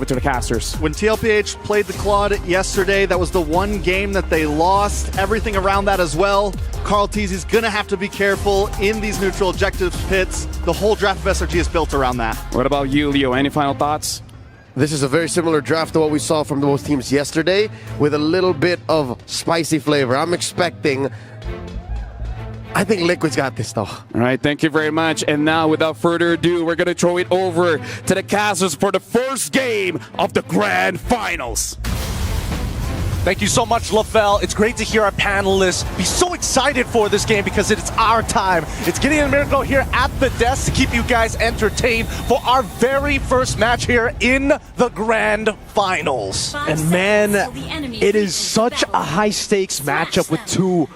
over to the casters. When Tlph played the Claude yesterday, that was the one game that they lost. Everything around that as well. Carl Teasy's gonna have to be careful in these neutral objectives pits. The whole draft of SRG is built around that. What about you, Leo? Any final thoughts? This is a very similar draft to what we saw from both teams yesterday, with a little bit of spicy flavor. I'm expecting... I think Liquid's got this, though. All right, thank you very much. And now, without further ado, we're going to throw it over to the casters for the first game of the Grand Finals. Thank you so much, Tlph. It's great to hear our panelists be so excited for this game because it's our time. It's Gideon and Miracle here at the desk to keep you guys entertained for our very first match here in the Grand Finals. And man, it is such a high-stakes matchup with two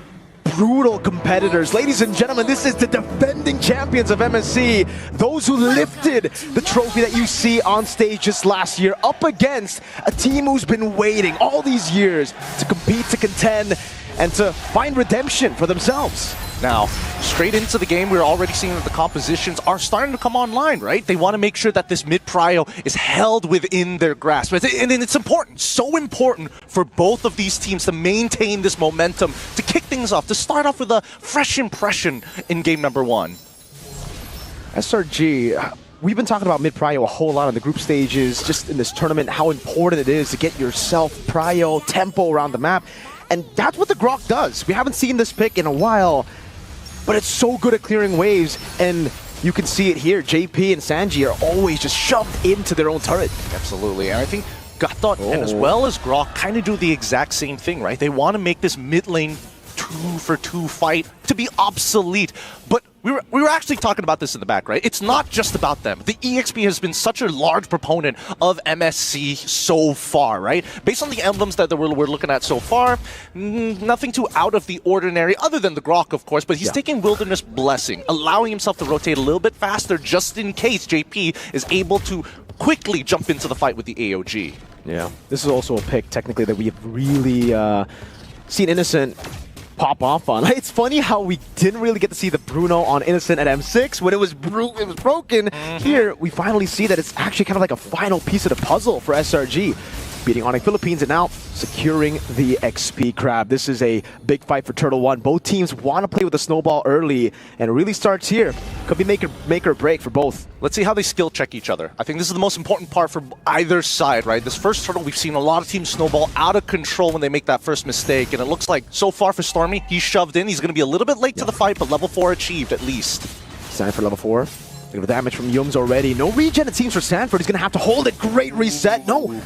brutal competitors. Ladies and gentlemen, this is the defending champions of MSC. Those who lifted the trophy that you see on stage just last year up against a team who's been waiting all these years to compete, to contend, and to find redemption for themselves. Now, straight into the game, we're already seeing that the compositions are starting to come online, right? They want to make sure that this mid-prio is held within their grasp. And it's important, so important for both of these teams to maintain this momentum, to kick things off, to start off with a fresh impression in game number one. SRG, we've been talking about mid-prio a whole lot on the group stages, just in this tournament, how important it is to get yourself prio, tempo around the map. And that's what the Grok does. We haven't seen this pick in a while, but it's so good at clearing waves, and you can see it here. JP and Sanji are always just shoved into their own turret. Absolutely, and I think Gatot and as well as Grok kind of do the exact same thing, right? They want to make this mid lane 2-for-2 fight to be obsolete, but we were actually talking about this in the back, right? It's not just about them. The EXP has been such a large proponent of MSC so far, right? Based on the emblems that we're looking at so far, nothing too out of the ordinary, other than the Grok, of course, but he's taking Wilderness Blessing, allowing himself to rotate a little bit faster just in case JP is able to quickly jump into the fight with the AOG. Yeah, this is also a pick, technically, that we have really seen Innocent pop off on. It's funny how we didn't really get to see the Bruno on Innocent at M6 when it was broken. Here, we finally see that it's actually kind of like a final piece of the puzzle for SRG. Beating Onyx Philippines and now securing the XP Crab. This is a big fight for Turtle One. Both teams want to play with the snowball early, and it really starts here. Could be make or break for both. Let's see how they skill check each other. I think this is the most important part for either side, right? This first turtle, we've seen a lot of teams snowball out of control when they make that first mistake, and it looks like so far for Stormy, he's shoved in. He's going to be a little bit late to the fight, but level 4 achieved at least. Sanford for level 4. Look at the damage from Yums already. No regen, it seems, for Sanford. He's going to have to hold it. Great reset. No.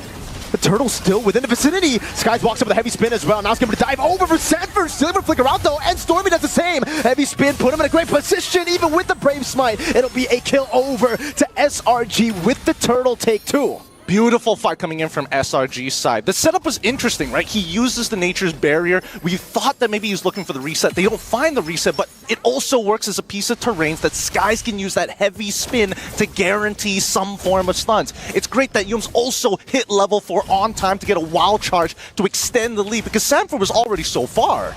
The turtle's still within the vicinity. Skies walks up with a heavy spin as well. Now it's going to dive over for Sanford. Still able to flicker out though, and Stormy does the same. Heavy spin, put him in a great position, even with the Brave Smite. It'll be a kill over to SRG with the turtle take 2. Beautiful fight coming in from SRG's side. The setup was interesting, right? He uses the Nature's Barrier. We thought that maybe he was looking for the reset. They don't find the reset, but it also works as a piece of terrain that Skies can use that heavy spin to guarantee some form of stuns. It's great that Yums also hit level 4 on time to get a wild charge to extend the lead because Sanford was already so far.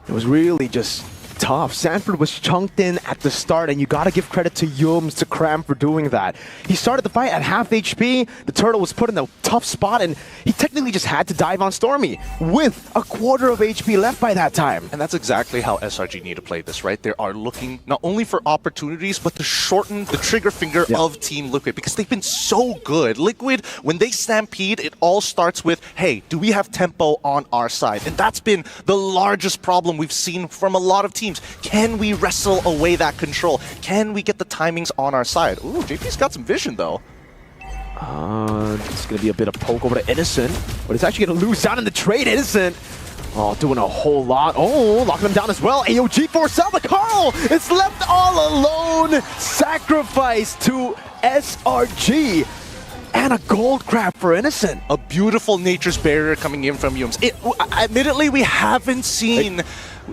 It was really just tough. Sanford was chunked in at the start, and you gotta give credit to Yums, to Cram for doing that. He started the fight at half HP, the turtle was put in a tough spot, and he technically just had to dive on Stormy with a quarter of HP left by that time. And that's exactly how SRG need to play this, right? They are looking not only for opportunities, but to shorten the trigger finger of Team Liquid, because they've been so good. Liquid, when they stampede, it all starts with, hey, do we have tempo on our side? And that's been the largest problem we've seen from a lot of teams. Can we wrestle away that control? Can we get the timings on our side? Ooh, JP's got some vision, though. It's going to be a bit of poke over to Innocent, but it's actually going to lose out in the trade. Innocent, doing a whole lot. Locking him down as well. AOG force out, but Carl is left all alone. Sacrifice to SRG. And a gold crab for Innocent. A beautiful Nature's Barrier coming in from Yums. Admittedly, we haven't seen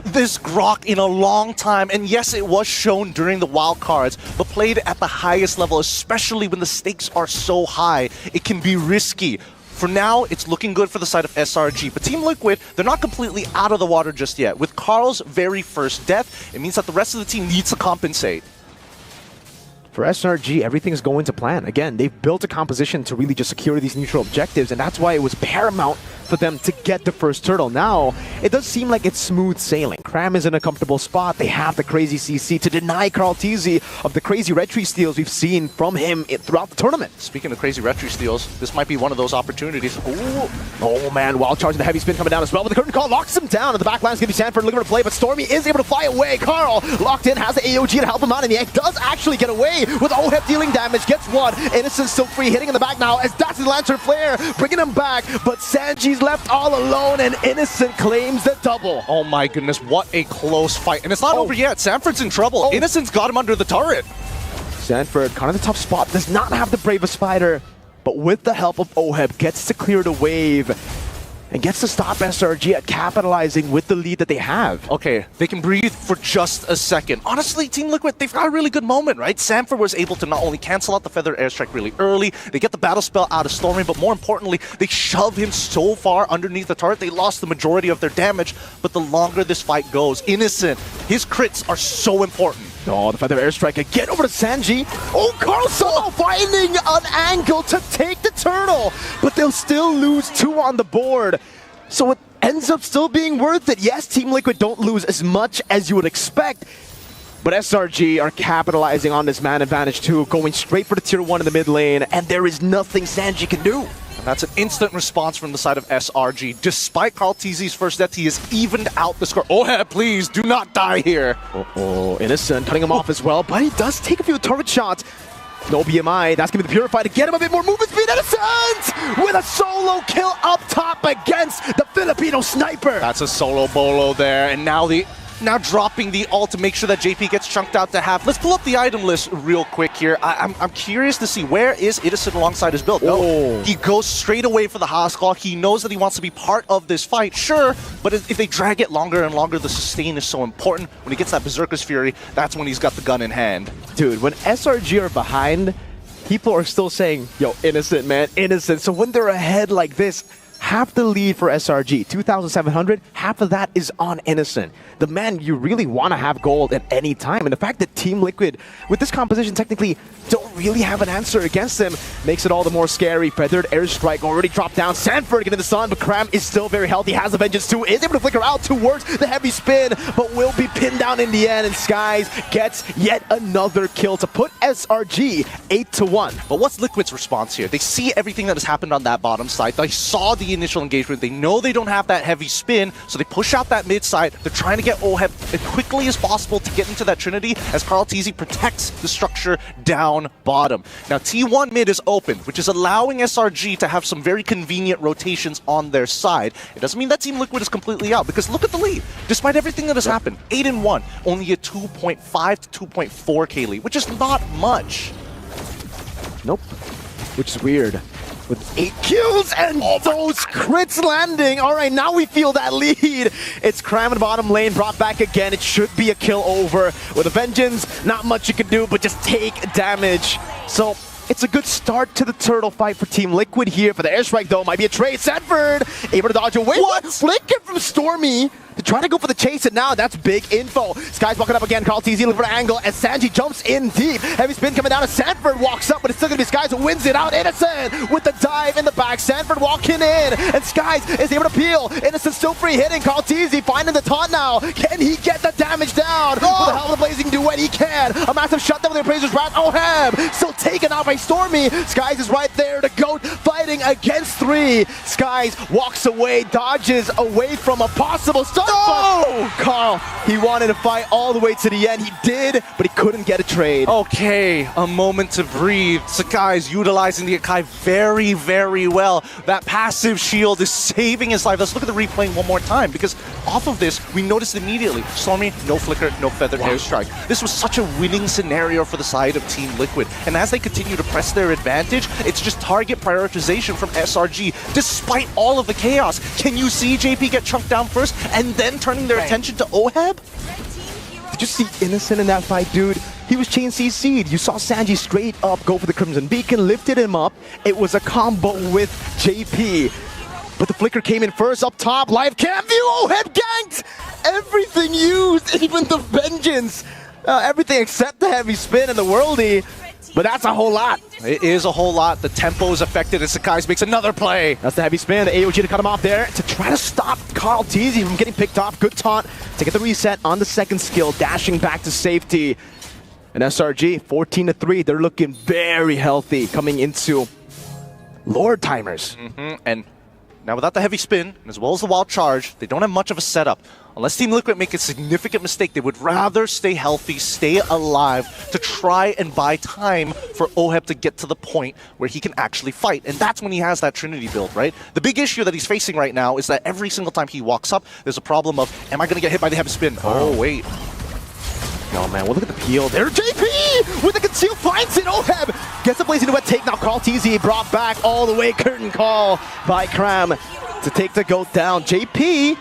this Grok in a long time, and yes, it was shown during the wild cards, but played at the highest level, especially when the stakes are so high, it can be risky. For now, it's looking good for the side of SRG, but Team Liquid, they're not completely out of the water just yet. With Carl's very first death, it means that the rest of the team needs to compensate. For SRG, everything's going to plan. Again, they've built a composition to really just secure these neutral objectives, and that's why it was paramount for them to get the first turtle. Now, it does seem like it's smooth sailing. Cram is in a comfortable spot. They have the crazy CC to deny kaarltzy of the crazy red tree steals we've seen from him throughout the tournament. Speaking of crazy red tree steals, this might be one of those opportunities. Ooh. Oh man, wild charge and the heavy spin coming down as well, but the curtain call locks him down, and the back line's gonna be Sanford looking for a play, but Stormy is able to fly away. Carl locked in, has the AOG to help him out, and the egg does actually get away with Oheb dealing damage, gets one. Innocent still free, hitting in the back now as that's his Lantern Flare, bringing him back, but Sanji's left all alone, and Innocent claims the double. Oh my goodness, what a close fight. And it's not over yet. Sanford's in trouble. Innocent's got him under the turret. Sanford, kind of the tough spot, does not have the bravest spider, but with the help of Oheb, gets to clear the wave and gets to stop SRG at capitalizing with the lead that they have. Okay, they can breathe for just a second. Honestly, Team Liquid, they've got a really good moment, right? Sanford was able to not only cancel out the Feather Airstrike really early, they get the Battle Spell out of Stormy, but more importantly, they shove him so far underneath the turret, they lost the majority of their damage, but the longer this fight goes, Innocent, his crits are so important. Oh, the Feather Airstrike again over to Sanji. Oh, Carl somehow finding an angle to take the turtle, but they'll still lose 2 on the board. So it ends up still being worth it. Yes, Team Liquid don't lose as much as you would expect, but SRG are capitalizing on this man advantage too, going straight for the tier 1 in the mid lane, and there is nothing Sanji can do. And that's an instant response from the side of SRG. Despite kaarltzy's first death, he has evened out the score. Oh, please, do not die here. Innocent cutting him off as well, but he does take a few turret shots. No BMI, that's gonna be the Purify to get him a bit more movement speed. Innocent with a solo kill up top against the Filipino sniper. That's a solo bolo there, and now dropping the ult to make sure that JP gets chunked out to half. Let's pull up the item list real quick here. I'm curious to see, where is Innocent alongside his build? No, he goes straight away for the Haas Claw. He knows that he wants to be part of this fight, sure, but if they drag it longer and longer, the sustain is so important. When he gets that Berserker's Fury, that's when he's got the gun in hand. Dude, when SRG are behind, people are still saying, yo, Innocent, man, Innocent. So when they're ahead like this, half the lead for SRG, 2,700, half of that is on Innocent. The man you really want to have gold at any time. And the fact that Team Liquid, with this composition, technically don't really have an answer against them, makes it all the more scary. Feathered Airstrike already dropped down. Sanford getting the stun, but Cram is still very healthy, has the Vengeance too, is able to flicker out towards the heavy spin, but will be pinned down in the end, and Skies gets yet another kill to put SRG 8-1. But what's Liquid's response here? They see everything that has happened on that bottom side. They saw the initial engagement. They know they don't have that heavy spin, so they push out that mid side. They're trying to get Oheb as quickly as possible to get into that Trinity as kaarltzy protects the structure down bottom. Now T1 mid is open, which is allowing SRG to have some very convenient rotations on their side. It doesn't mean that Team Liquid is completely out, because look at the lead. Despite everything that has happened, 8-1, only a 2.5 to 2.4k lead, which is not much. Nope, which is weird. With 8 kills and those crits landing. All right, now we feel that lead. It's Cram in the bottom lane, brought back again. It should be a kill over. With a Vengeance, not much you can do, but just take damage. So it's a good start to the turtle fight for Team Liquid here. For the airstrike, though, might be a trade. Sanford able to dodge away. What? Flicker from Stormy. to try to go for the chase, and now that's big info. Sky's walking up again, kaarltzy looking for an angle, and Sanji jumps in deep. Heavy spin coming down, and Sanford walks up, but it's still going to be Skies who wins it out. Innocent with the dive in the back. Sanford walking in, and Skies is able to peel. Innocent still free hitting. kaarltzy finding the taunt now. Can he get the damage down? With the hell of a blazing duet, he can. A massive shutdown with the Appraiser's Wrath. Oheb still taken out by Stormy. Skies is right there. The GOAT fighting against 3. Skies walks away, dodges away from a possible stun. Oh! Carl, he wanted to fight all the way to the end. He did, but he couldn't get a trade. Okay, a moment to breathe. Sakai's utilizing the Akai very, very well. That passive shield is saving his life. Let's look at the replay one more time, because off of this, we noticed immediately, Stormy, no flicker, no feathered airstrike. This was such a winning scenario for the side of Team Liquid. And as they continue to press their advantage, it's just target prioritization from SRG, despite all of the chaos. Can you see JP get chunked down first, and then turning their attention to Oheb? Did you see Innocent in that fight, dude? He was chain CC'd. You saw Sanji straight up go for the Crimson Beacon, lifted him up. It was a combo with JP. But the flicker came in first up top. Live cam view. Oheb ganked! Everything used, even the Vengeance. Everything except the heavy spin and the worldie. but that's a whole lot. It is a whole lot. The tempo is affected as Sakai's makes another play. That's the heavy spin, the AOG to cut him off there to try to stop Tlph from getting picked off. Good taunt to get the reset on the second skill, dashing back to safety. And SRG, 14-3, they're looking very healthy coming into Lord timers. And now without the heavy spin, as well as the wild charge, they don't have much of a setup. Unless Team Liquid make a significant mistake, they would rather stay healthy, stay alive, to try and buy time for Oheb to get to the point where he can actually fight. And that's when he has that Trinity build, right? The big issue that he's facing right now is that every single time he walks up, there's a problem of, am I going to get hit by the heavy spin? Oh, wait. No, man, well, look at the peel. There, JP with the conceal finds it. Oheb gets a blazing wet take. Now Tlph brought back all the way. Curtain call by Cram to take the goat down. JP,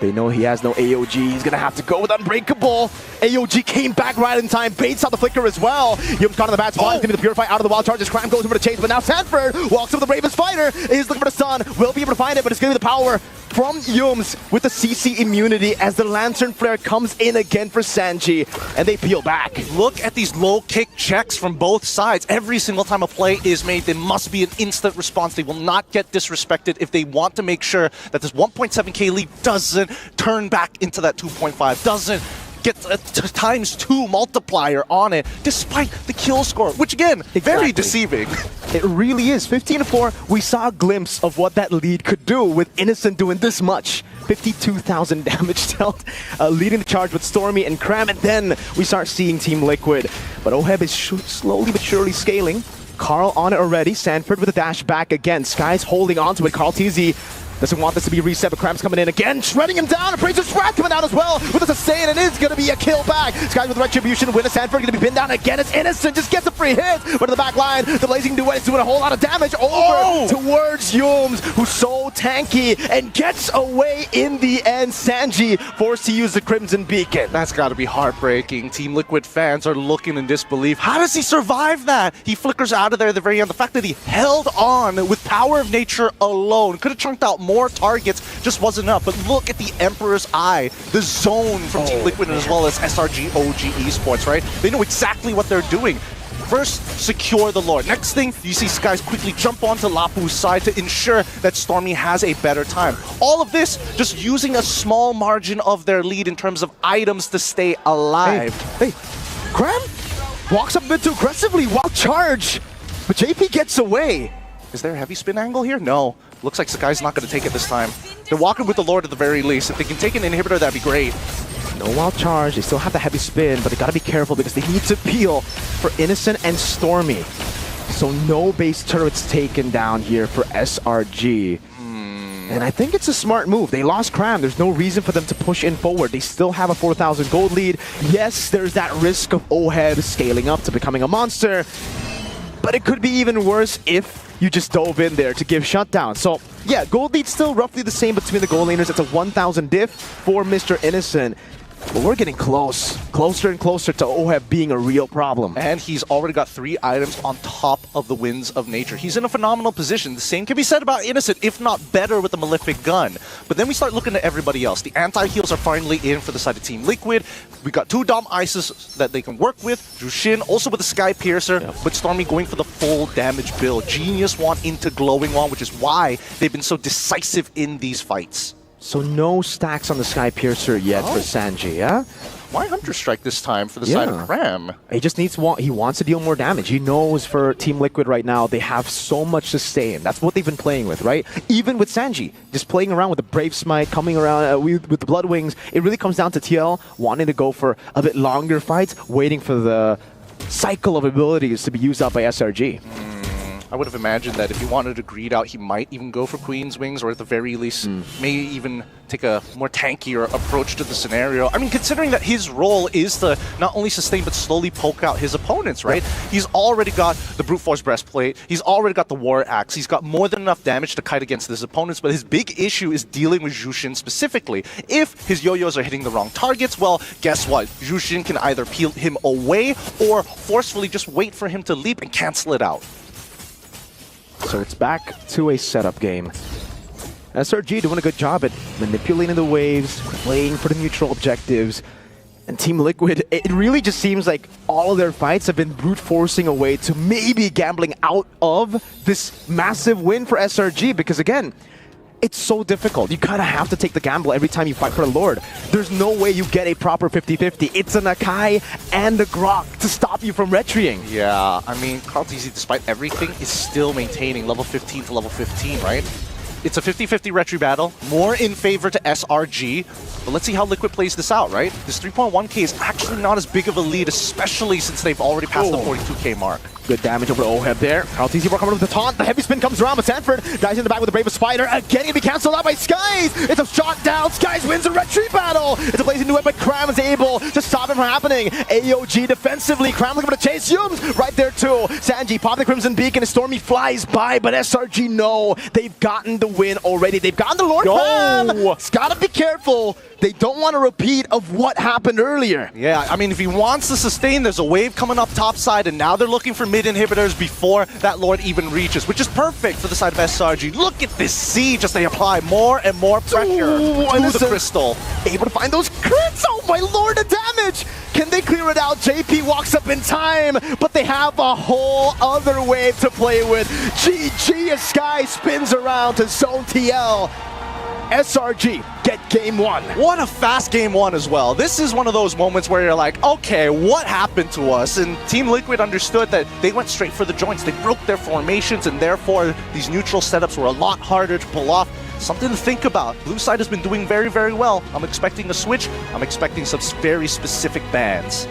they know he has no AOG. He's going to have to go with Unbreakable. AOG came back right in time. Baits out the flicker as well. Yum's caught on the bad spot. He's going to Purify out of the wild charges. Cram goes over to chase, but now Sanford walks up with the Ravens fighter. He's looking for the stun. Will be able to find it, but it's going to be the power from Yums with the CC immunity as the Lantern Flare comes in again for Sanji, and they peel back. Look at these low kick checks from both sides. Every single time a play is made, there must be an instant response. They will not get disrespected if they want to make sure that this 1.7k lead doesn't turn back into that 2.5, doesn't get a ×2 multiplier on it, despite the kill score, which again, very deceiving. It really is. 15-4, we saw a glimpse of what that lead could do with Innocent doing this much. 52,000 damage dealt, leading the charge with Stormy and Cram, and then we start seeing Team Liquid. But Oheb is slowly but surely scaling. Carl on it already. Sanford with a dash back again. Sky's holding on to it. Tlph doesn't want this to be reset, but Cram's coming in again, shredding him down. Appraiser's Wrath coming down as well with a sustain, and it is going to be a kill back. Sky with Retribution, Winner Sanford going to be pinned down again. It's Innocent, just gets a free hit. But in the back line, the Blazing Duet is doing a whole lot of damage over towards Yums, who's so tanky and gets away in the end. Sanji forced to use the Crimson Beacon. That's got to be heartbreaking. Team Liquid fans are looking in disbelief. How does he survive that? He flickers out of there at the very end. The fact that he held on with Power of Nature alone, could have chunked out more targets, just wasn't enough. But look at the Emperor's Eye, the zone from Team Liquid as well as SRG OG Esports, right? They know exactly what they're doing. First, secure the Lord. Next thing, you see Skies quickly jump onto Lapu's side to ensure that Stormy has a better time. All of this just using a small margin of their lead in terms of items to stay alive. Hey, Cram walks up a bit too aggressively while charge, but JP gets away. Is there a heavy spin angle here? No. Looks like Sakai's not going to take it this time. They're walking with the Lord at the very least. If they can take an inhibitor, that'd be great. No wild charge. They still have the heavy spin, but they got to be careful because they need to peel for Innocent and Stormy. So no base turrets taken down here for SRG. And I think it's a smart move. They lost Cram. There's no reason for them to push in forward. They still have a 4,000 gold lead. Yes, there's that risk of Oheb scaling up to becoming a monster. But it could be even worse if you just dove in there to give shutdown. So yeah, gold lead's still roughly the same between the gold laners. It's a 1,000 diff for Mr. Innocent. But we're getting closer and closer to Oheb being a real problem. And he's already got 3 items on top of the Winds of Nature. He's in a phenomenal position. The same can be said about Innocent, if not better with the Malefic Gun. But then we start looking at everybody else. The anti-heals are finally in for the side of Team Liquid. We got 2 Dom Isis that they can work with. Jushin also with the Sky Piercer, but Stormy going for the full damage build. Genius Wand into Glowing Wand, which is why they've been so decisive in these fights. So no stacks on the Sky Piercer yet for Sanji, yeah? Why Hunter Strike this time for the side of Cram? He just needs he wants to deal more damage. He knows for Team Liquid right now, they have so much sustain. That's what they've been playing with, right? Even with Sanji, just playing around with the Brave Smite, coming around with the Blood Wings. It really comes down to TL wanting to go for a bit longer fights, waiting for the cycle of abilities to be used up by SRG. I would have imagined that if he wanted to greed out, he might even go for Queen's Wings, or at the very least, may even take a more tankier approach to the scenario. I mean, considering that his role is to not only sustain, but slowly poke out his opponents, right? He's already got the Brute Force Breastplate, he's already got the War Axe, he's got more than enough damage to kite against his opponents, but his big issue is dealing with Jushin specifically. If his yo-yos are hitting the wrong targets, well, guess what? Jushin can either peel him away, or forcefully just wait for him to leap and cancel it out. So it's back to a setup game. SRG doing a good job at manipulating the waves, playing for the neutral objectives. And Team Liquid, it really just seems like all of their fights have been brute forcing away to maybe gambling out of this massive win for SRG, because again, it's so difficult. You kind of have to take the gamble every time you fight for the Lord. There's no way you get a proper 50-50. It's an Akai and a Grok to stop you from retreating. Yeah, I mean, kayo, despite everything, is still maintaining level 15 to level 15, right? It's a 50-50 retry battle, more in favor to SRG, but let's see how Liquid plays this out, right? This 3.1k is actually not as big of a lead, especially since they've already passed the 42k mark. Good damage over to Oheb there. kayo coming with the taunt. The heavy spin comes around, but Sanford dies in the back with the Brave of Spider. Again, gonna be cancelled out by Skies. It's a shot down. Skies wins the retreat battle. It's a blazing new it, but Cram is able to stop it from happening. AOG defensively. Cram looking for the chase. Yums right there too. Sanji popping the Crimson Beacon and Stormy flies by, but SRG no. They've gotten the win already. They've gotten the Lord Cram. It's gotta be careful. They don't want a repeat of what happened earlier. Yeah, I mean, if he wants to sustain, there's a wave coming up top side, and now they're looking for mid inhibitors before that Lord even reaches, which is perfect for the side of SRG. Look at this siege as they apply more and more pressure to the crystal. Able to find those crits. Oh my lord, the damage! Can they clear it out? JP walks up in time, but they have a whole other wave to play with. GG as Sky spins around to Zone TL. SRG get game one. What a fast game one as well. This is one of those moments where you're like, okay, what happened to us? And Team Liquid understood that they went straight for the joints. They broke their formations, and therefore these neutral setups were a lot harder to pull off. Something to think about. Blue side has been doing very, very well. I'm expecting a switch. I'm expecting some very specific bans.